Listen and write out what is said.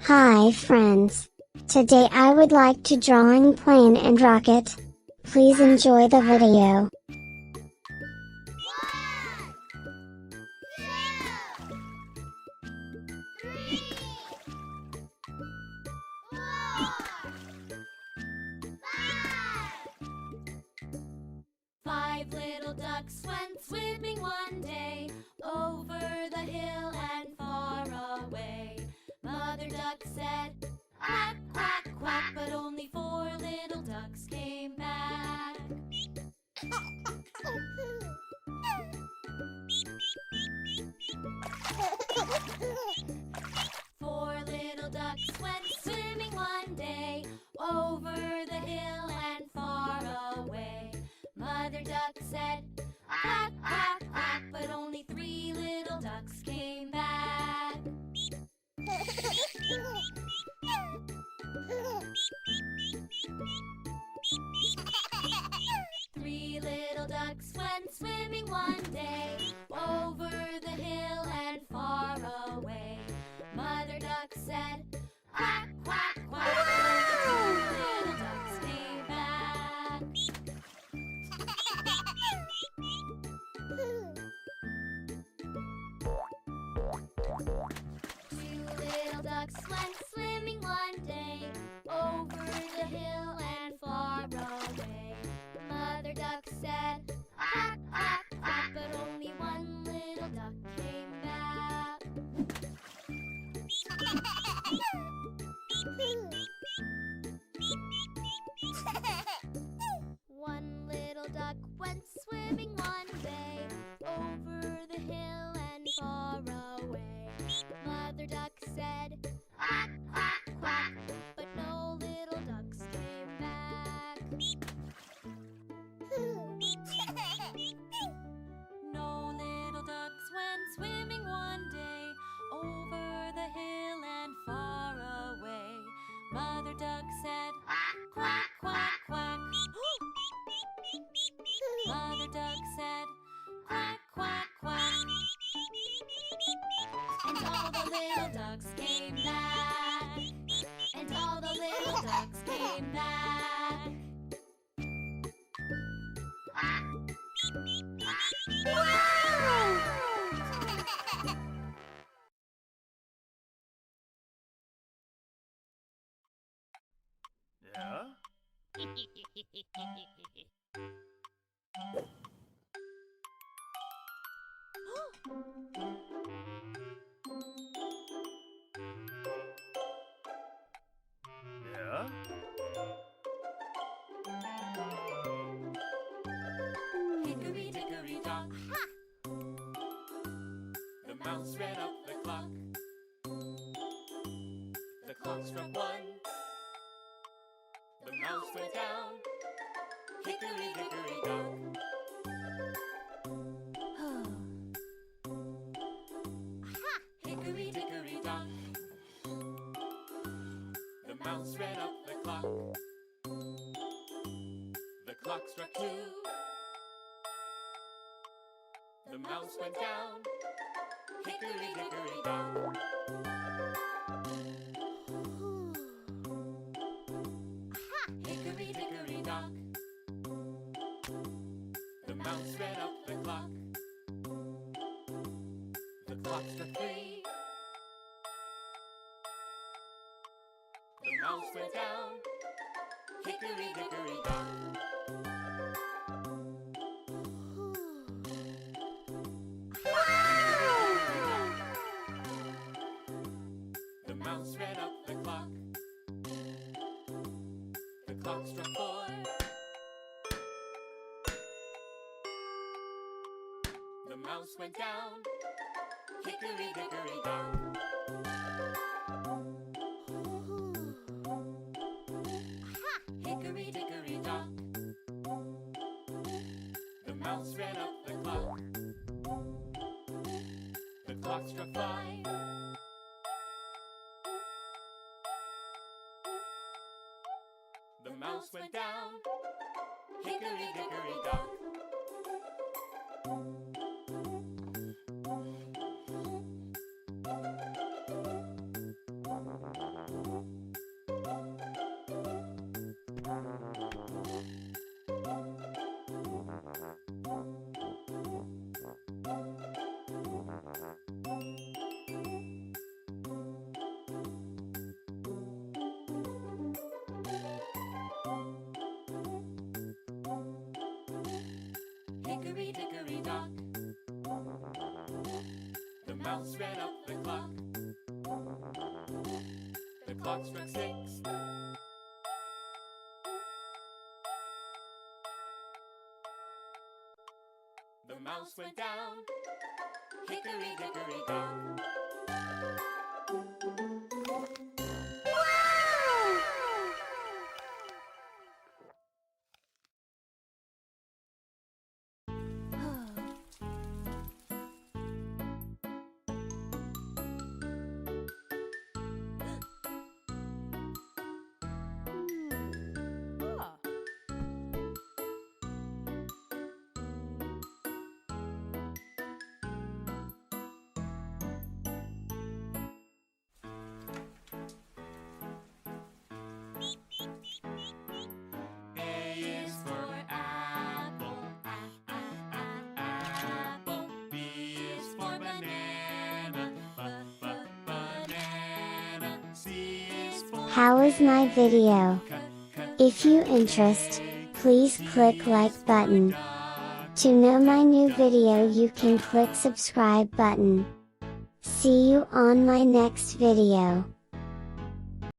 Hi friends. Today I would like to drawing plane and rocket. Please enjoy the video. Five little ducks went swimming one day, over the hill and far away. Mother duck said, quack, quack, quack, but only four little ducks came back. Four little ducks went swimming one day, over the hill and far away. Mother duck said, quack, quack, quack, but only three little ducks came back. Three little ducks went swimming one day, over the hill and far away. Mother duck said, quack, quack, quack, but only two little ducks came back. Two little ducks went swimming one day, over the hill and far away. Mother duck said, quack, quack, quack, but only one little duck came back. One little duck went swimming one day, over the hill and far away. Mother duck said, quack, quack, quack, but no little ducks came back. No little ducks went swimming one day, over the hill and far away. Mother duck said, quack, quack, quack. Mother duck said, quack, quack, quack. And all the little ducks came back. And all the little ducks came back. Yeah? Yeah? Hickory dickory dock. The mouse ran up the clock. The clock struck one. The mouse went down. Hickory dickory dock. Hickory dickory dock. The mouse ran up the clock. The clock struck two. The mouse went down. Hickory dickory dock. Hickory dickory dock. The mouse ran up the clock. The clock struck three. The mouse went down. Hickory dickory dock. The mouse ran up the clock. The clock struck four. The mouse went down. Hickory dickory dock. Hickory dickory dock. The mouse ran up the clock. The clock struck five. The mouse went down. Hickory dickory dock. hickory dickory dock. The mouse ran up the clock. The clock struck 6. The mouse went down. Hickory dickory dock. How is my video? If you interest, please click like button. To know my new video you can click subscribe button. See you on my next video.